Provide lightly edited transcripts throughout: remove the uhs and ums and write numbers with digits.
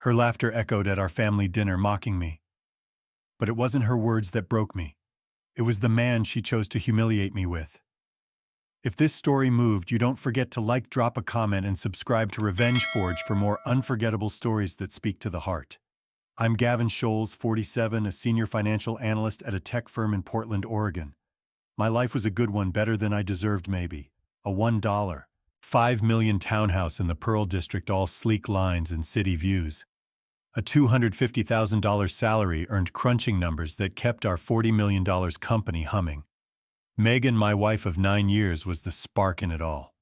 Her laughter echoed at our family dinner, mocking me. But it wasn't her words that broke me. It was the man she chose to humiliate me with. If this story moved you, don't forget to like, drop a comment, and subscribe to Revenge Forge for more unforgettable stories that speak to the heart. I'm Gavin Scholes, 47, a senior financial analyst at a tech firm in Portland, Oregon. My life was a good one, better than I deserved maybe. A $1.5 million townhouse in the Pearl District, all sleek lines and city views. A $250,000 salary earned crunching numbers that kept our $40 million company humming. Megan, my wife of 9 years, was the spark in it all.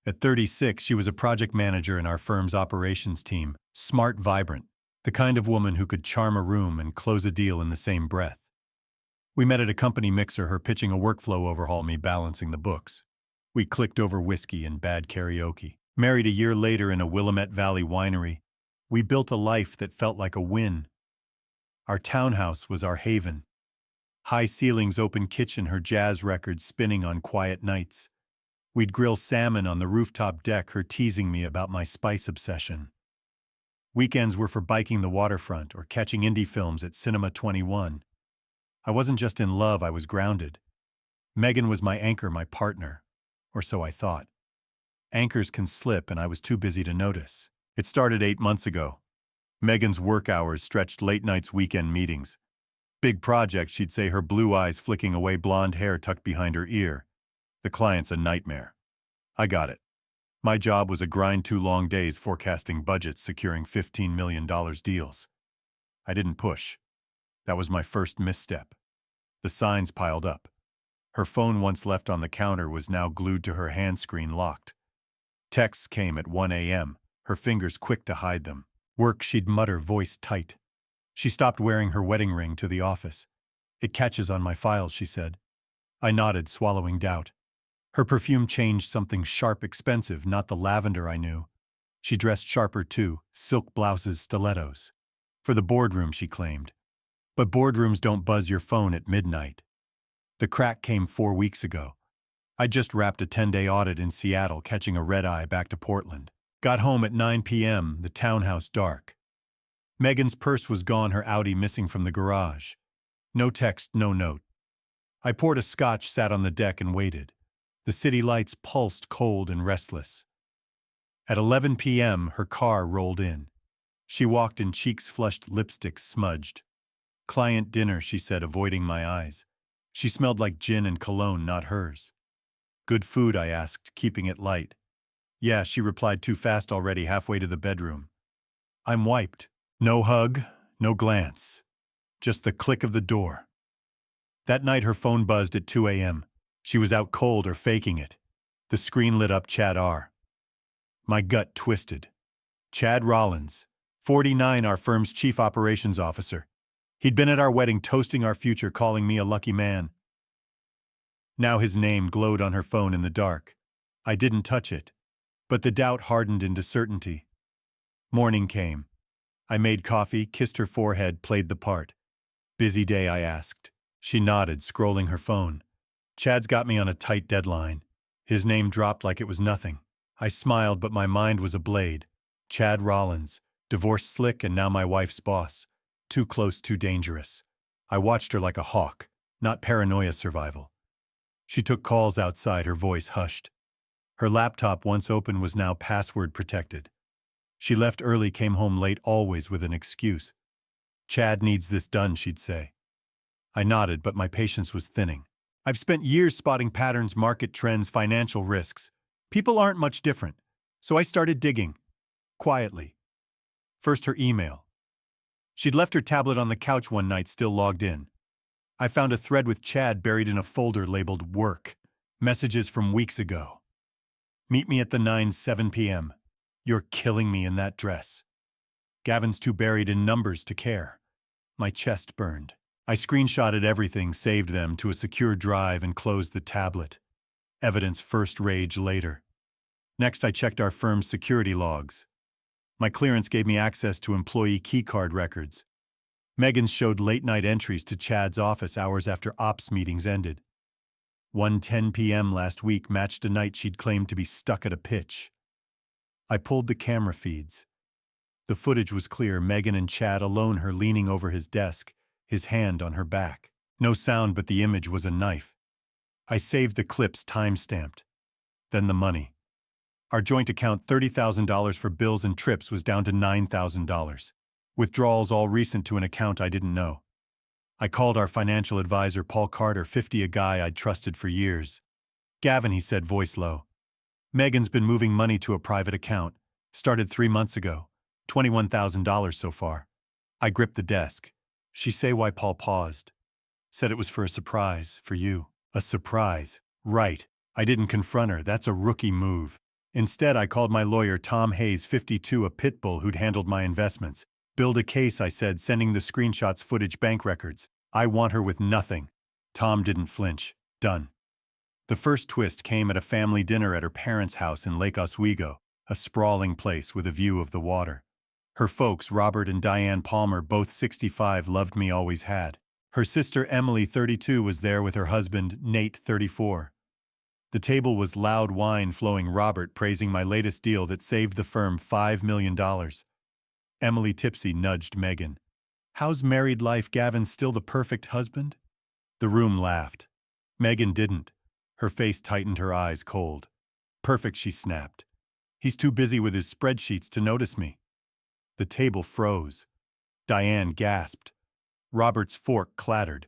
At 36, she was a project manager in our firm's operations team, smart, vibrant, the kind of woman who could charm a room and close a deal in the same breath. We met at a company mixer, her pitching a workflow overhaul, me balancing the books. We clicked over whiskey and bad karaoke. Married a year later in a Willamette Valley winery, we built a life that felt like a win. Our townhouse was our haven. High ceilings, open kitchen, her jazz records spinning on quiet nights. We'd grill salmon on the rooftop deck, her teasing me about my spice obsession. Weekends were for biking the waterfront or catching indie films at Cinema 21. I wasn't just in love, I was grounded. Megan was my anchor, my partner. Or so I thought. Anchors can slip, and I was too busy to notice. It started 8 months ago. Megan's work hours stretched late nights, weekend meetings. Big project, she'd say, her blue eyes flicking away, blonde hair tucked behind her ear. The client's a nightmare. I got it. My job was a grind, 2 long days forecasting budgets, securing $15 million deals. I didn't push. That was my first misstep. The signs piled up. Her phone, once left on the counter, was now glued to her hand, screen locked. Texts came at 1 a.m., her fingers quick to hide them. Work, she'd mutter, voice tight. She stopped wearing her wedding ring to the office. It catches on my files, she said. I nodded, swallowing doubt. Her perfume changed, something sharp, expensive, not the lavender I knew. She dressed sharper too, silk blouses, stilettos. For the boardroom, she claimed. But boardrooms don't buzz your phone at midnight. The crack came 4 weeks ago. I just wrapped a 10-day audit in Seattle, catching a red-eye back to Portland. Got home at 9 p.m., the townhouse dark. Megan's purse was gone, her Audi missing from the garage. No text, no note. I poured a scotch, sat on the deck, and waited. The city lights pulsed, cold and restless. At 11 p.m., her car rolled in. She walked in, cheeks flushed, lipstick smudged. Client dinner, she said, avoiding my eyes. She smelled like gin and cologne, not hers. Good food, I asked, keeping it light. Yeah, she replied, too fast already, halfway to the bedroom. I'm wiped. No hug, no glance. Just the click of the door. That night her phone buzzed at 2 a.m. She was out cold or faking it. The screen lit up, Chad R. My gut twisted. Chad Rollins, 49, our firm's chief operations officer. He'd been at our wedding, toasting our future, calling me a lucky man. Now his name glowed on her phone in the dark. I didn't touch it, but the doubt hardened into certainty. Morning came. I made coffee, kissed her forehead, played the part. Busy day, I asked. She nodded, scrolling her phone. Chad's got me on a tight deadline. His name dropped like it was nothing. I smiled, but my mind was ablade. Chad Rollins, divorced slick, and now my wife's boss. Too close, too dangerous. I watched her like a hawk, not paranoia, survival. She took calls outside, her voice hushed. Her laptop, once open, was now password protected. She left early, came home late, always with an excuse. Chad needs this done, she'd say. I nodded, but my patience was thinning. I've spent years spotting patterns, market trends, financial risks. People aren't much different. So I started digging. Quietly. First her email. She'd left her tablet on the couch one night, still logged in. I found a thread with Chad buried in a folder labeled Work. Messages from weeks ago. Meet me at the 7 p.m. You're killing me in that dress. Gavin's too buried in numbers to care. My chest burned. I screenshotted everything, saved them to a secure drive, and closed the tablet. Evidence first, rage later. Next, I checked our firm's security logs. My clearance gave me access to employee keycard records. Megan's showed late-night entries to Chad's office hours after ops meetings ended. 1:10 p.m. last week matched a night she'd claimed to be stuck at a pitch. I pulled the camera feeds. The footage was clear, Megan and Chad alone, her leaning over his desk, his hand on her back. No sound, but the image was a knife. I saved the clips, time-stamped. Then the money. Our joint account, $30,000 for bills and trips, was down to $9,000. Withdrawals all recent to an account I didn't know. I called our financial advisor, Paul Carter, 50, a guy I'd trusted for years. Gavin, he said, voice low. Megan's been moving money to a private account. Started 3 months ago. $21,000 so far. I gripped the desk. She say why? Paul paused. Said it was for a surprise, for you. A surprise. Right. I didn't confront her, that's a rookie move. Instead, I called my lawyer, Tom Hayes, 52, a pit bull who'd handled my investments. Build a case, I said, sending the screenshots, footage, bank records. I want her with nothing. Tom didn't flinch. Done. The first twist came at a family dinner at her parents' house in Lake Oswego, a sprawling place with a view of the water. Her folks, Robert and Diane Palmer, both 65, loved me, always had. Her sister, Emily, 32, was there with her husband, Nate, 34. The table was loud, wine flowing, Robert praising my latest deal that saved the firm $5 million. Emily, tipsy, nudged Megan. How's married life, Gavin? Still the perfect husband? The room laughed. Megan didn't. Her face tightened, her eyes cold. Perfect, she snapped. He's too busy with his spreadsheets to notice me. The table froze. Diane gasped. Robert's fork clattered.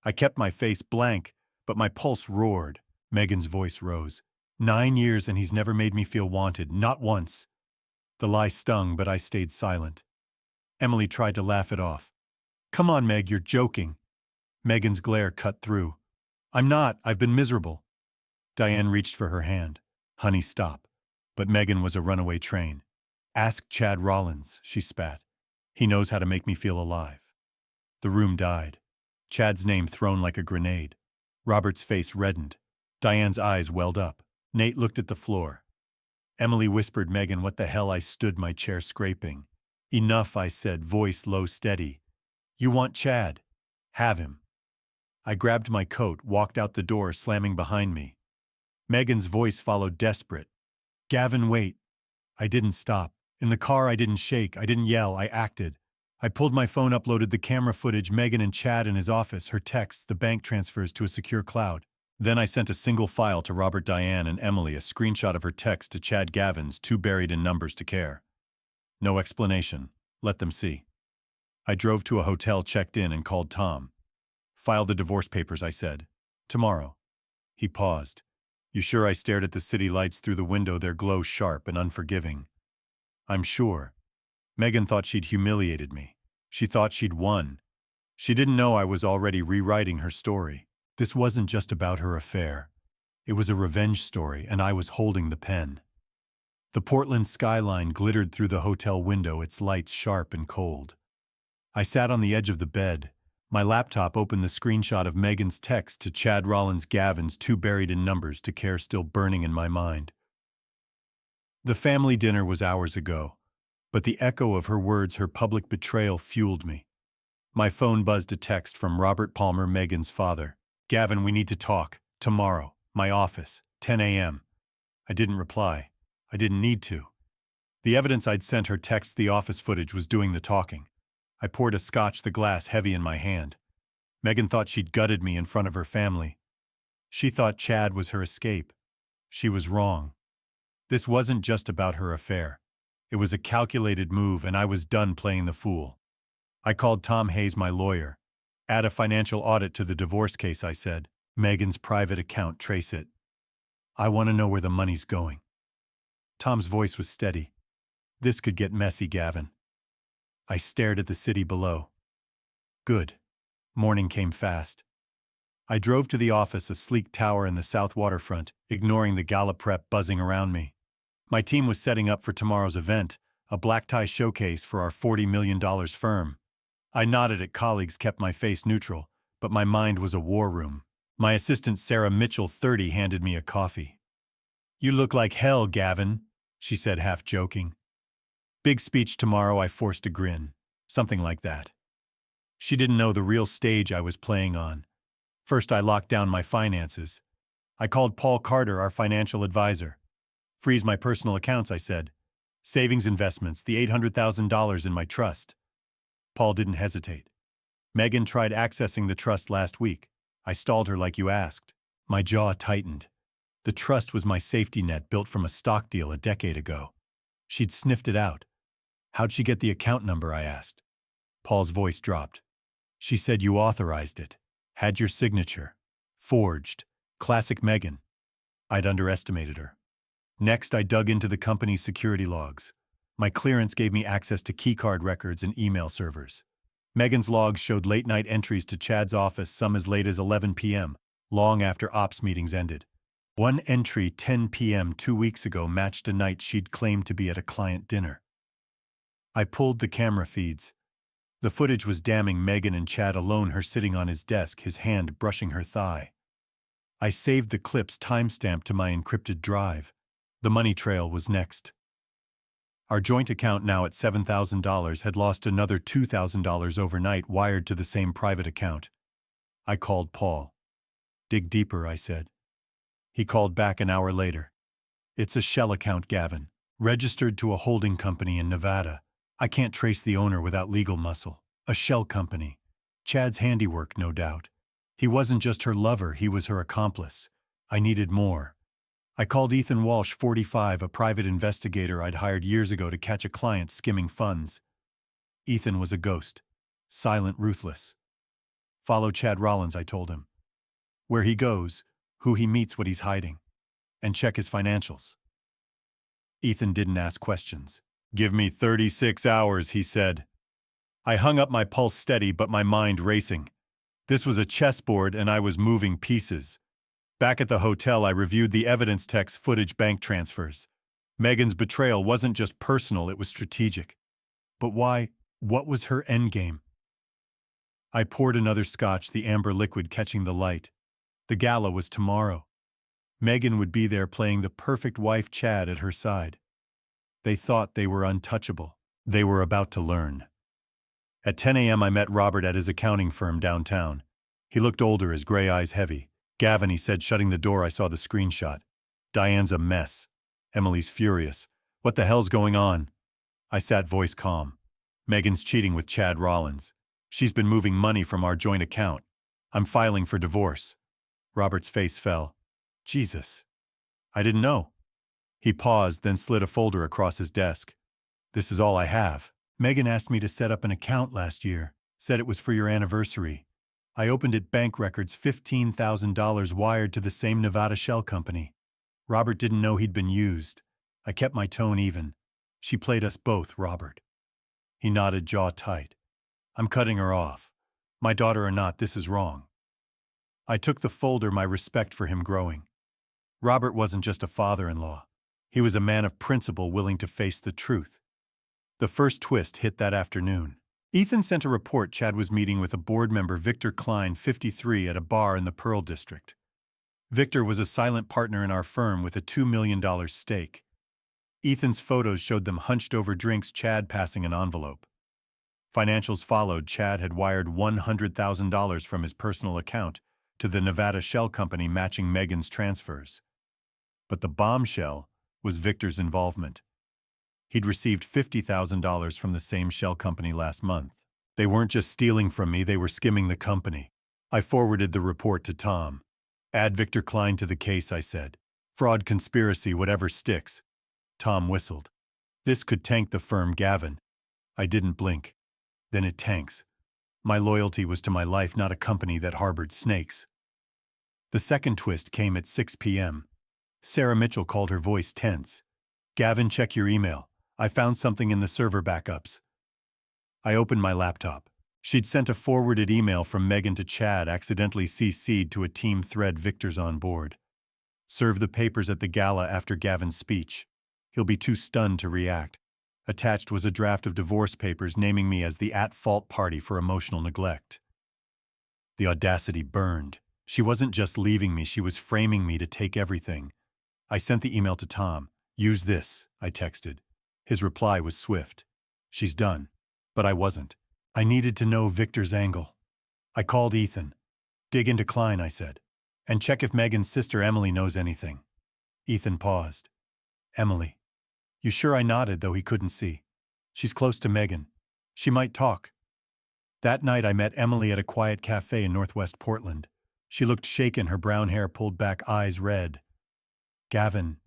I kept my face blank, but my pulse roared. Megan's voice rose. 9 years and he's never made me feel wanted, not once. The lie stung, but I stayed silent. Emily tried to laugh it off. Come on, Meg, you're joking. Megan's glare cut through. I'm not, I've been miserable. Diane reached for her hand. Honey, stop. But Megan was a runaway train. Ask Chad Rollins, she spat. He knows how to make me feel alive. The room died. Chad's name thrown like a grenade. Robert's face reddened. Diane's eyes welled up. Nate looked at the floor. Emily whispered, Megan, what the hell? I stood, my chair scraping. Enough, I said, voice low, steady. You want Chad? Have him. I grabbed my coat, walked out the door, slamming behind me. Megan's voice followed, desperate. Gavin, wait. I didn't stop. In the car, I didn't shake, I didn't yell, I acted. I pulled my phone, uploaded the camera footage, Megan and Chad in his office, her texts, the bank transfers to a secure cloud. Then I sent a single file to Robert, Diane, and Emily, a screenshot of her text to Chad, Gavin's, too buried in numbers to care. No explanation. Let them see. I drove to a hotel, checked in, and called Tom. File the divorce papers, I said. Tomorrow. He paused. You sure? I stared at the city lights through the window, their glow sharp and unforgiving. I'm sure. Megan thought she'd humiliated me. She thought she'd won. She didn't know I was already rewriting her story. This wasn't just about her affair. It was a revenge story, and I was holding the pen. The Portland skyline glittered through the hotel window, its lights sharp and cold. I sat on the edge of the bed. My laptop opened the screenshot of Megan's text to Chad Rollins, Gavin's, too buried in numbers to care, still burning in my mind. The family dinner was hours ago, but the echo of her words, her public betrayal, fueled me. My phone buzzed, a text from Robert Palmer, Megan's father. Gavin, we need to talk. Tomorrow. My office. 10 a.m. I didn't reply. I didn't need to. The evidence I'd sent her, text, the office footage, was doing the talking. I poured a scotch, the glass heavy in my hand. Megan thought she'd gutted me in front of her family. She thought Chad was her escape. She was wrong. This wasn't just about her affair. It was a calculated move, and I was done playing the fool. I called Tom Hayes, my lawyer. Add a financial audit to the divorce case, I said. Megan's private account, trace it. I want to know where the money's going. Tom's voice was steady. This could get messy, Gavin. I stared at the city below. Good. Morning came fast. I drove to the office, a sleek tower in the south waterfront, ignoring the gala prep buzzing around me. My team was setting up for tomorrow's event, a black tie showcase for our $40 million firm. I nodded at colleagues, kept my face neutral, but my mind was a war room. My assistant, Sarah Mitchell, 30, handed me a coffee. You look like hell, Gavin, she said, half joking. Big speech tomorrow, I forced a grin. Something like that. She didn't know the real stage I was playing on. First, I locked down my finances. I called Paul Carter, our financial advisor. Freeze my personal accounts, I said. Savings investments, the $800,000 in my trust. Paul didn't hesitate. Megan tried accessing the trust last week. I stalled her like you asked. My jaw tightened. The trust was my safety net built from a stock deal a decade ago. She'd sniffed it out. How'd she get the account number, I asked. Paul's voice dropped. She said you authorized it. Had your signature. Forged. Classic Megan. I'd underestimated her. Next, I dug into the company's security logs. My clearance gave me access to keycard records and email servers. Megan's logs showed late-night entries to Chad's office, some as late as 11 p.m., long after ops meetings ended. One entry, 10 p.m. 2 weeks ago, matched a night she'd claimed to be at a client dinner. I pulled the camera feeds. The footage was damning Megan and Chad alone, her sitting on his desk, his hand brushing her thigh. I saved the clips timestamped to my encrypted drive. The money trail was next. Our joint account, now at $7,000, had lost another $2,000 overnight, wired to the same private account. I called Paul. Dig deeper, I said. He called back an hour later. It's a shell account, Gavin. Registered to a holding company in Nevada. I can't trace the owner without legal muscle. A shell company. Chad's handiwork, no doubt. He wasn't just her lover, he was her accomplice. I needed more. I called Ethan Walsh, 45, a private investigator I'd hired years ago to catch a client skimming funds. Ethan was a ghost. Silent, ruthless. Follow Chad Rollins, I told him. Where he goes, who he meets, what he's hiding. And check his financials. Ethan didn't ask questions. Give me 36 hours, he said. I hung up, my pulse steady but my mind racing. This was a chessboard and I was moving pieces. Back at the hotel, I reviewed the evidence, text, footage, bank transfers. Megan's betrayal wasn't just personal, it was strategic. But why? What was her endgame? I poured another scotch, the amber liquid catching the light. The gala was tomorrow. Megan would be there playing the perfect wife, Chad at her side. They thought they were untouchable. They were about to learn. At 10 a.m. I met Robert at his accounting firm downtown. He looked older, his gray eyes heavy. Gavin, he said, shutting the door. I saw the screenshot. Diane's a mess. Emily's furious. What the hell's going on? I sat, voice calm. Megan's cheating with Chad Rollins. She's been moving money from our joint account. I'm filing for divorce. Robert's face fell. Jesus. I didn't know. He paused, then slid a folder across his desk. This is all I have. Megan asked me to set up an account last year. Said it was for your anniversary. I opened it, bank records, $15,000 wired to the same Nevada shell company. Robert didn't know he'd been used. I kept my tone even. She played us both, Robert. He nodded, jaw tight. I'm cutting her off. My daughter or not, this is wrong. I took the folder, my respect for him growing. Robert wasn't just a father-in-law. He was a man of principle, willing to face the truth. The first twist hit that afternoon. Ethan sent a report Chad was meeting with a board member, Victor Klein, 53, at a bar in the Pearl District. Victor was a silent partner in our firm with a $2 million stake. Ethan's photos showed them hunched over drinks, Chad passing an envelope. Financials followed. Chad had wired $100,000 from his personal account to the Nevada shell company, matching Megan's transfers. But the bombshell was Victor's involvement. He'd received $50,000 from the same shell company last month. They weren't just stealing from me, they were skimming the company. I forwarded the report to Tom. Add Victor Klein to the case, I said. Fraud, conspiracy, whatever sticks. Tom whistled. This could tank the firm, Gavin. I didn't blink. Then it tanks. My loyalty was to my life, not a company that harbored snakes. The second twist came at 6 p.m. Sarah Mitchell called, her voice tense. Gavin, check your email. I found something in the server backups. I opened my laptop. She'd sent a forwarded email from Megan to Chad, accidentally CC'd to a team thread. Victor's on board. Serve the papers at the gala after Gavin's speech. He'll be too stunned to react. Attached was a draft of divorce papers naming me as the at-fault party for emotional neglect. The audacity burned. She wasn't just leaving me, she was framing me to take everything. I sent the email to Tom. Use this, I texted. His reply was swift. She's done. But I wasn't. I needed to know Victor's angle. I called Ethan. Dig into Klein, I said. And check if Megan's sister Emily knows anything. Ethan paused. Emily. You sure? I nodded, though he couldn't see. She's close to Megan. She might talk. That night I met Emily at a quiet cafe in Northwest Portland. She looked shaken, her brown hair pulled back, eyes red. Gavin,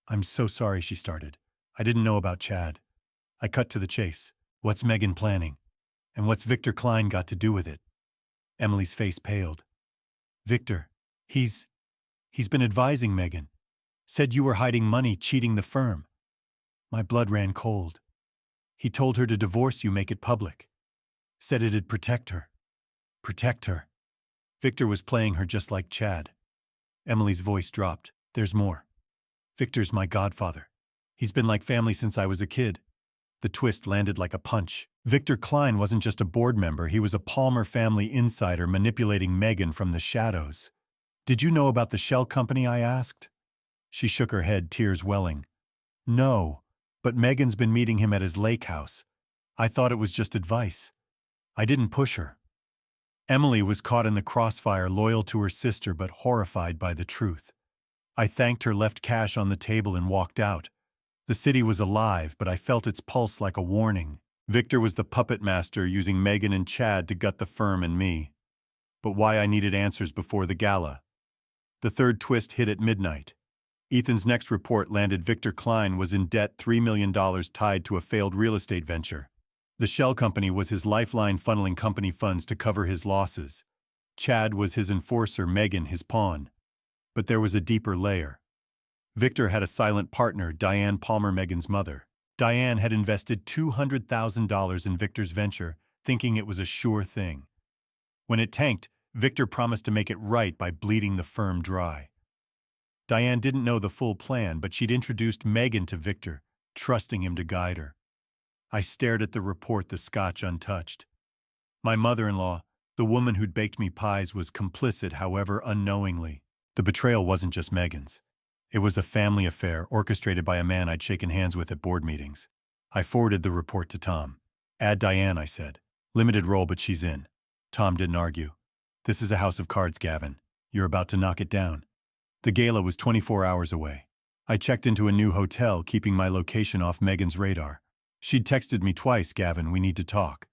I'm so sorry, she started. I didn't know about Chad. I cut to the chase. What's Megan planning? And what's Victor Klein got to do with it? Emily's face paled. Victor, he's been advising Megan. Said you were hiding money, cheating the firm. My blood ran cold. He told her to divorce you, make it public. Said it'd protect her. Protect her. Victor was playing her just like Chad. Emily's voice dropped. There's more. Victor's my godfather. He's been like family since I was a kid. The twist landed like a punch. Victor Klein wasn't just a board member, he was a Palmer family insider manipulating Megan from the shadows. Did you know about the shell company? I asked. She shook her head, tears welling. No, but Megan's been meeting him at his lake house. I thought it was just advice. I didn't push her. Emily was caught in the crossfire, loyal to her sister but horrified by the truth. I thanked her, left cash on the table, and walked out. The city was alive, but I felt its pulse like a warning. Victor was the puppet master, using Megan and Chad to gut the firm and me. But why? I needed answers before the gala. The third twist hit at midnight. Ethan's next report landed. Victor Klein was in debt, $3 million tied to a failed real estate venture. The shell company was his lifeline, funneling company funds to cover his losses. Chad was his enforcer, Megan his pawn. But there was a deeper layer. Victor had a silent partner, Diane Palmer, Megan's mother. Diane had invested $200,000 in Victor's venture, thinking it was a sure thing. When it tanked, Victor promised to make it right by bleeding the firm dry. Diane didn't know the full plan, but she'd introduced Megan to Victor, trusting him to guide her. I stared at the report, the scotch untouched. My mother-in-law, the woman who'd baked me pies, was complicit, however unknowingly. The betrayal wasn't just Megan's. It was a family affair orchestrated by a man I'd shaken hands with at board meetings. I forwarded the report to Tom. Add Diane, I said. Limited role, but she's in. Tom didn't argue. This is a house of cards, Gavin. You're about to knock it down. The gala was 24 hours away. I checked into a new hotel, keeping my location off Megan's radar. She'd texted me twice, Gavin, we need to talk.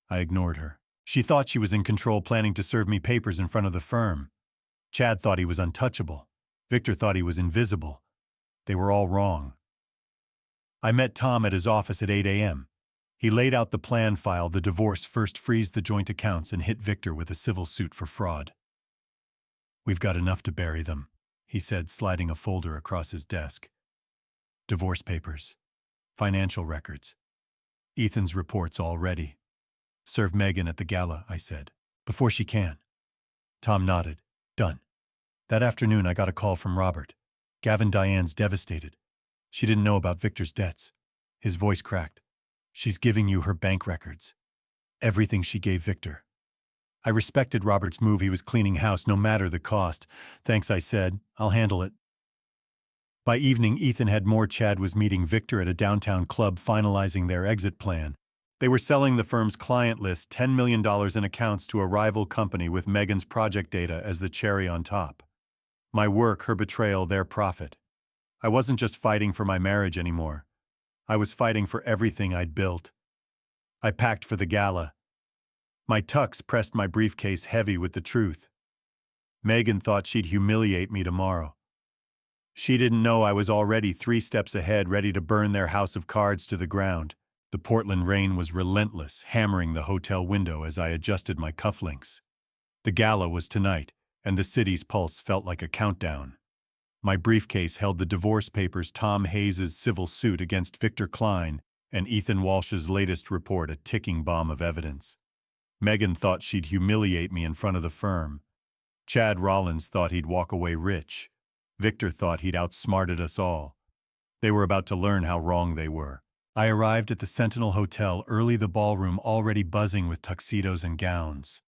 I ignored her. She thought she was in control, planning to serve me papers in front of the firm. Chad thought he was untouchable. Victor thought he was invisible. They were all wrong. I met Tom at his office at 8 a.m. He laid out the plan file, the divorce first, freeze the joint accounts, and hit Victor with a civil suit for fraud. We've got enough to bury them, he said, sliding a folder across his desk. Divorce papers. Financial records. Ethan's reports all ready. Serve Megan at the gala, I said. Before she can. Tom nodded. Done. That afternoon I got a call from Robert. Gavin, Diane's devastated. She didn't know about Victor's debts. His voice cracked. She's giving you her bank records. Everything she gave Victor. I respected Robert's move. He was cleaning house, no matter the cost. Thanks, I said. I'll handle it. By evening, Ethan had more. Chad was meeting Victor at a downtown club, finalizing their exit plan. They were selling the firm's client list, $10 million in accounts, to a rival company with Megan's project data as the cherry on top. My work, her betrayal, their profit. I wasn't just fighting for my marriage anymore. I was fighting for everything I'd built. I packed for the gala. My tux pressed my briefcase heavy with the truth. Megan thought she'd humiliate me tomorrow. She didn't know I was already 3 steps ahead, ready to burn their house of cards to the ground. The Portland rain was relentless, hammering the hotel window as I adjusted my cufflinks. The gala was tonight, and the city's pulse felt like a countdown. My briefcase held the divorce papers, Tom Hayes' civil suit against Victor Klein, and Ethan Walsh's latest report, a ticking bomb of evidence. Megan thought she'd humiliate me in front of the firm. Chad Rollins thought he'd walk away rich. Victor thought he'd outsmarted us all. They were about to learn how wrong they were. I arrived at the Sentinel Hotel early, the ballroom already buzzing with tuxedos and gowns.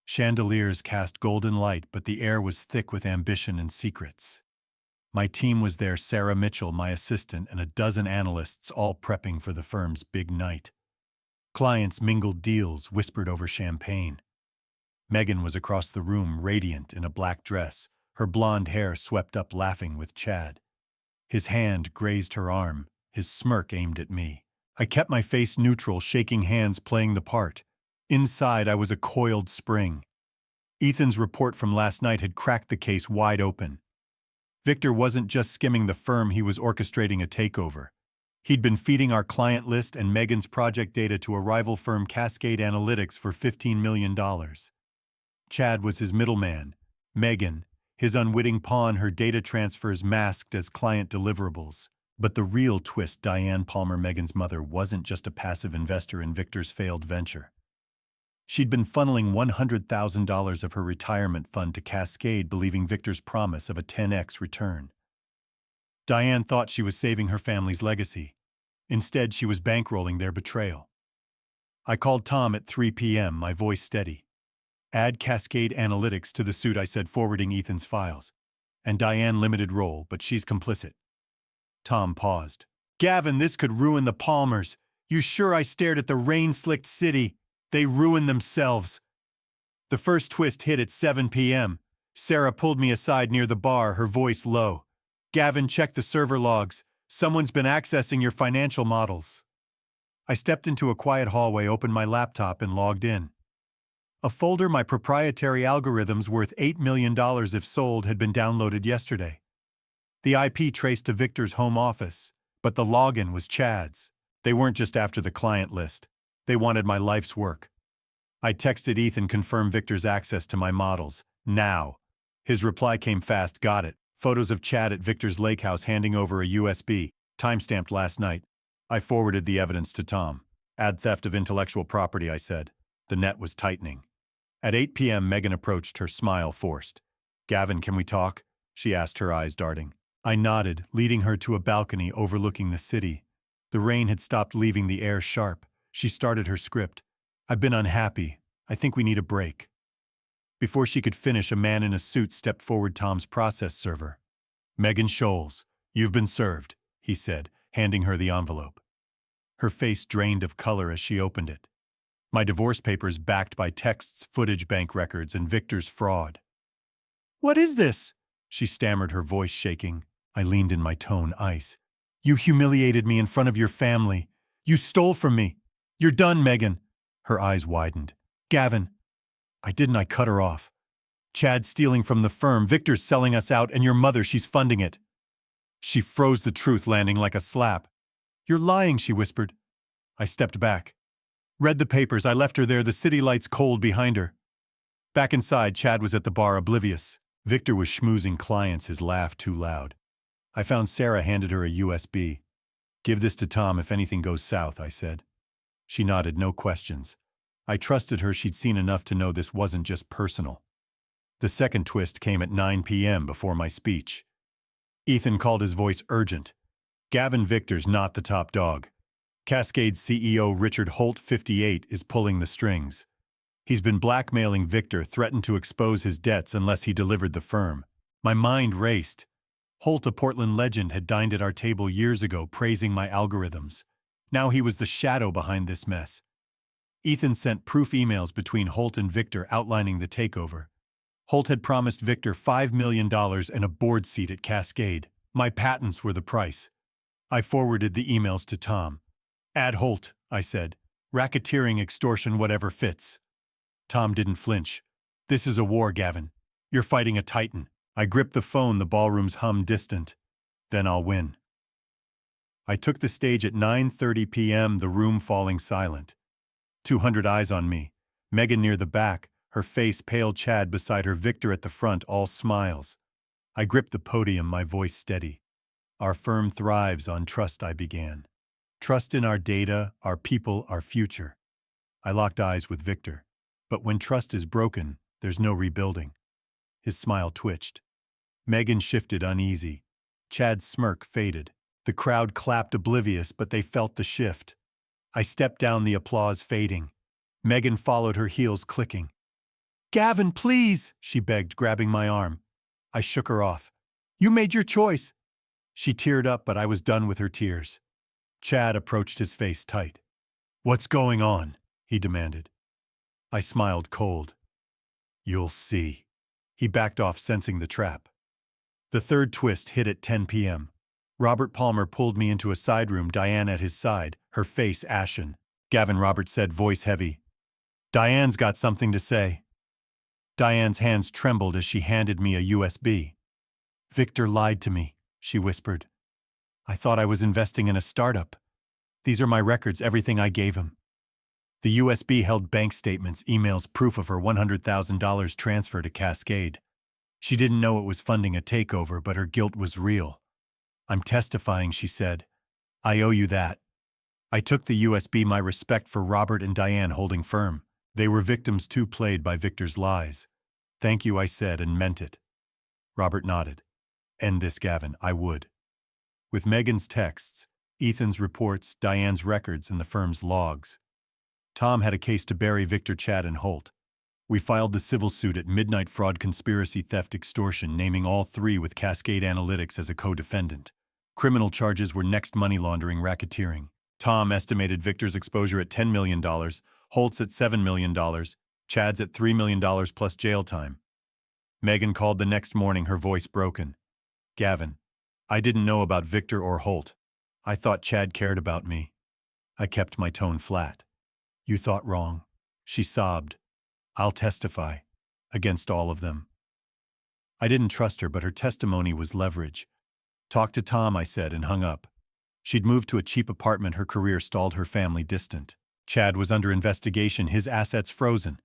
Chandeliers cast golden light, but the air was thick with ambition and secrets. My team was there, Sarah Mitchell, my assistant, and a dozen analysts, all prepping for the firm's big night. Clients mingled deals, whispered over champagne. Megan was across the room, radiant in a black dress, her blonde hair swept up, laughing with Chad. His hand grazed her arm, his smirk aimed at me. I kept my face neutral, shaking hands, playing the part. Inside, I was a coiled spring. Ethan's report from last night had cracked the case wide open. Victor wasn't just skimming the firm, he was orchestrating a takeover. He'd been feeding our client list and Megan's project data to a rival firm, Cascade Analytics, for $15 million. Chad was his middleman. Megan, his unwitting pawn, her data transfers masked as client deliverables. But the real twist, Diane Palmer, Megan's mother, wasn't just a passive investor in Victor's failed venture. She'd been funneling $100,000 of her retirement fund to Cascade, believing Victor's promise of a 10x return. Diane thought she was saving her family's legacy. Instead, she was bankrolling their betrayal. I called Tom at 3 p.m., my voice steady. "Add Cascade Analytics to the suit," I said, forwarding Ethan's files. "And Diane limited role, but she's complicit." Tom paused. "Gavin, this could ruin the Palmers. You sure?" I stared at the rain-slicked city. "They ruined themselves." The first twist hit at 7 p.m. Sarah pulled me aside near the bar, her voice low. "Gavin, check the server logs. Someone's been accessing your financial models." I stepped into a quiet hallway, opened my laptop, and logged in. A folder, my proprietary algorithms worth $8 million if sold, had been downloaded yesterday. The IP traced to Victor's home office, but the login was Chad's. They weren't just after the client list. They wanted my life's work. I texted Ethan, confirm Victor's access to my models. Now. His reply came fast. "Got it." Photos of Chad at Victor's lake house handing over a USB, timestamped last night. I forwarded the evidence to Tom. "Add theft of intellectual property," I said. The net was tightening. At 8 p.m., Megan approached, her smile forced. "Gavin, can we talk?" she asked, her eyes darting. I nodded, leading her to a balcony overlooking the city. The rain had stopped, leaving the air sharp. She started her script. "I've been unhappy. I think we need a break." Before she could finish, a man in a suit stepped forward, Tom's process server. "Megan Scholes, you've been served," he said, handing her the envelope. Her face drained of color as she opened it. My divorce papers backed by texts, footage, bank records, and Victor's fraud. "What is this?" she stammered, her voice shaking. I leaned in, my tone ice. "You humiliated me in front of your family. You stole from me. You're done, Megan." Her eyes widened. "Gavin." I cut her off. "Chad's stealing from the firm, Victor's selling us out, and your mother, she's funding it." She froze, the truth landing like a slap. "You're lying," she whispered. I stepped back. Read the papers. I left her there, the city lights cold behind her. Back inside, Chad was at the bar, oblivious. Victor was schmoozing clients, his laugh too loud. I found Sarah, handed her a USB. "Give this to Tom if anything goes south," I said. She nodded, no questions. I trusted her. She'd seen enough to know this wasn't just personal. The second twist came at 9 p.m. before my speech. Ethan called, his voice urgent. "Gavin, Victor's not the top dog. Cascade's CEO Richard Holt, 58, is pulling the strings. He's been blackmailing Victor, threatened to expose his debts unless he delivered the firm." My mind raced. Holt, a Portland legend, had dined at our table years ago, praising my algorithms. Now he was the shadow behind this mess. Ethan sent proof emails between Holt and Victor outlining the takeover. Holt had promised Victor $5 million and a board seat at Cascade. My patents were the price. I forwarded the emails to Tom. "Add Holt," I said. "Racketeering, extortion, whatever fits." Tom didn't flinch. "This is a war, Gavin. You're fighting a titan." I gripped the phone, the ballroom's hum distant. "Then I'll win." I took the stage at 9:30 p.m., the room falling silent. 200 eyes on me. Megan near the back, her face pale, Chad beside her, Victor at the front, all smiles. I gripped the podium, my voice steady. "Our firm thrives on trust," I began. "Trust in our data, our people, our future." I locked eyes with Victor. But when trust is broken, there's no rebuilding. His smile twitched. Megan shifted, uneasy. Chad's smirk faded. The crowd clapped, oblivious, but they felt the shift. I stepped down, the applause fading. Megan followed, her heels clicking. "Gavin, please," she begged, grabbing my arm. I shook her off. "You made your choice." She teared up, but I was done with her tears. Chad approached, his face tight. "What's going on?" he demanded. I smiled, cold. "You'll see." He backed off, sensing the trap. The third twist hit at 10 p.m. Robert Palmer pulled me into a side room, Diane at his side, her face ashen. "Gavin," Robert said, voice heavy. "Diane's got something to say." Diane's hands trembled as she handed me a USB. "Victor lied to me," she whispered. "I thought I was investing in a startup. These are my records, everything I gave him." The USB held bank statements, emails, proof of her $100,000 transfer to Cascade. She didn't know it was funding a takeover, but her guilt was real. "I'm testifying," she said. "I owe you that." I took the USB, my respect for Robert and Diane holding firm. They were victims too, played by Victor's lies. "Thank you," I said, and meant it. Robert nodded. "End this, Gavin." I would. With Megan's texts, Ethan's reports, Diane's records, and the firm's logs. Tom had a case to bury Victor, Chad, and Holt. We filed the civil suit at midnight: fraud, conspiracy, theft, extortion, naming all three with Cascade Analytics as a co-defendant. Criminal charges were next: money laundering, racketeering. Tom estimated Victor's exposure at $10 million, Holt's at $7 million, Chad's at $3 million plus jail time. Megan called the next morning, her voice broken. "Gavin, I didn't know about Victor or Holt. I thought Chad cared about me." I kept my tone flat. "You thought wrong," she sobbed. "I'll testify. Against all of them." I didn't trust her, but her testimony was leverage. "Talk to Tom," I said, and hung up. She'd moved to a cheap apartment, her career stalled, her family distant. Chad was under investigation, his assets frozen.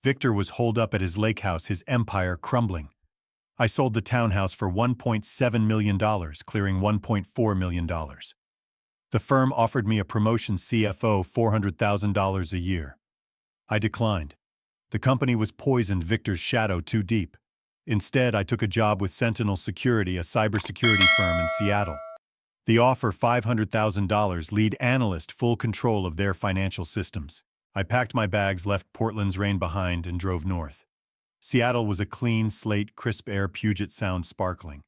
Victor was holed up at his lake house, his empire crumbling. I sold the townhouse for $1.7 million, clearing $1.4 million. The firm offered me a promotion, CFO, $400,000 a year. I declined. The company was poisoned, Victor's shadow too deep. Instead, I took a job with Sentinel Security, a cybersecurity firm in Seattle. The offer, $500,000, lead analyst, full control of their financial systems. I packed my bags, left Portland's rain behind, and drove north. Seattle was a clean slate, crisp air, Puget Sound sparkling.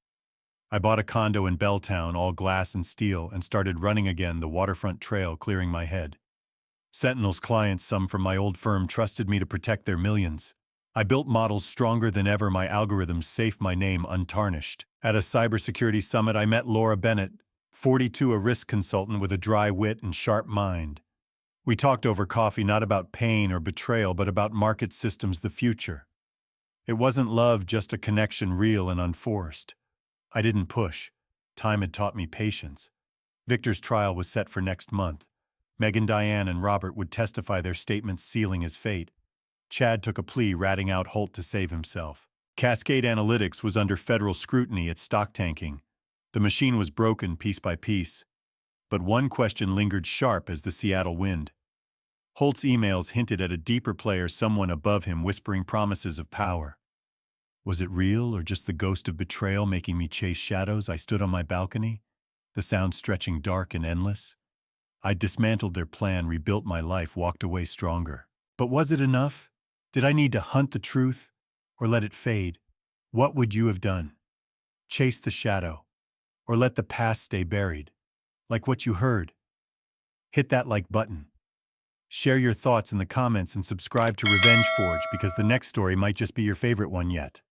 I bought a condo in Belltown, all glass and steel, and started running again, the waterfront trail clearing my head. Sentinel's clients, some from my old firm, trusted me to protect their millions. I built models stronger than ever, my algorithms safe, my name untarnished. At a cybersecurity summit, I met Laura Bennett, 42, a risk consultant with a dry wit and sharp mind. We talked over coffee, not about pain or betrayal, but about market systems, the future. It wasn't love, just a connection, real and unforced. I didn't push. Time had taught me patience. Victor's trial was set for next month. Megan, Diane, and Robert would testify, their statements sealing his fate. Chad took a plea, ratting out Holt to save himself. Cascade Analytics was under federal scrutiny, its stock tanking. The machine was broken piece by piece. But one question lingered sharp as the Seattle wind. Holt's emails hinted at a deeper player, someone above him, whispering promises of power. Was it real, or just the ghost of betrayal making me chase shadows? I stood on my balcony, the sound stretching dark and endless. I dismantled their plan, rebuilt my life, walked away stronger. But was it enough? Did I need to hunt the truth, or let it fade? What would you have done? Chase the shadow, or let the past stay buried? Like what you heard? Hit that like button. Share your thoughts in the comments and subscribe to Revenge Forge, because the next story might just be your favorite one yet.